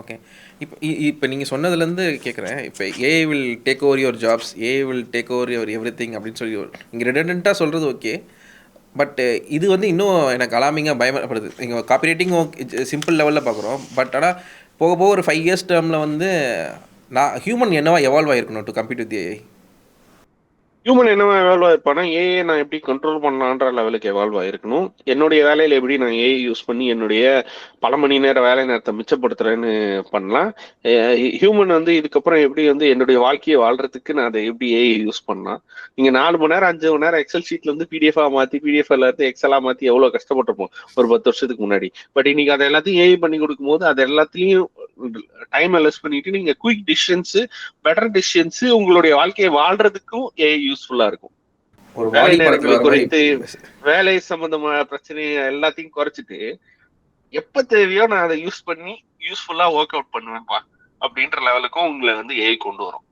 Okay. இப்ப நீங்க சொன்னதுலேருந்து கேட்குறேன். இப்ப AI will take over your jobs, AI will take over your everything அப்படின்னு சொல்லி நீங்க ரிடண்டன்ட்டா சொல்றது ஓகே. பட் இது வந்து இன்னும் எனக்கு அலார்மிங்கா பயப்படுது. நீங்க காப்பி ரைட்டிங் சிம்பிள் லெவல்ல பார்க்குறோம். பட் ஆனா போக போக ஒரு 5 இயர்ஸ் டேர்ம்ல வந்து நான் ஹியூமன் என்னவா எவால்வ் ஆயிருக்கணும் to compete with AI? Human என்னவா எவால்வ் ஆயிருப்பானா, ஏஐ நான் எப்படி கண்ட்ரோல் பண்ணலான்ற லெவலுக்கு எவால்வ் ஆயிருக்கணும். என்னுடைய வேலையில எப்படி நான் ஏஐ யூஸ் பண்ணி என்னுடைய பல மணி நேர வேலை நேரத்தை மிச்சப்படுத்துறேன்னு பண்ணலாம். ஹியூமன் வந்து இதுக்கப்புறம் எப்படி வந்து என்னுடைய வாழ்க்கையை வாழ்றதுக்கு நான் அதை எப்படி ஏஐ யூஸ் பண்ணலாம். நீங்க 4 மணி நேரம் 5 மணி நேரம் எக்ஸல் ஷீட்ல இருந்து பிடிஎஃபா மாத்தி, பிடிஎஃப்ல இருந்து எக்ஸலா மாத்தி எவ்வளவு கஷ்டப்பட்டிருப்போம் ஒரு 10 வருஷத்துக்கு முன்னாடி. பட் இன்னைக்கு அதை எல்லாத்தையும் ஏஐ பண்ணி கொடுக்கும் போது அது எல்லாத்துலயும் டைம் லெஸ் பண்ணிட்டு நீங்க குயிக் டிசிஷன்ஸ், பெட்டர் டிசிஷன்ஸ், உங்களுடைய வாழ்க்கையை வாழ்றதுக்கும் ஏஐ யூஸ்ஃபுல்லா இருக்கும். ஒரு வேலை வாடி படத்துல நேரங்களை வர மாதிரி. குறைத்து, வேலை சம்பந்தமான பிரச்சனை எல்லாத்தையும் குறைச்சிட்டு, எப்ப தேவையோ நான் அதை யூஸ் பண்ணி யூஸ்ஃபுல்லா ஒர்க் அவுட் பண்ணுவேன்பா அப்படின்ற லெவலுக்கும் உங்களை வந்து ஏஐ கொண்டு வரும்.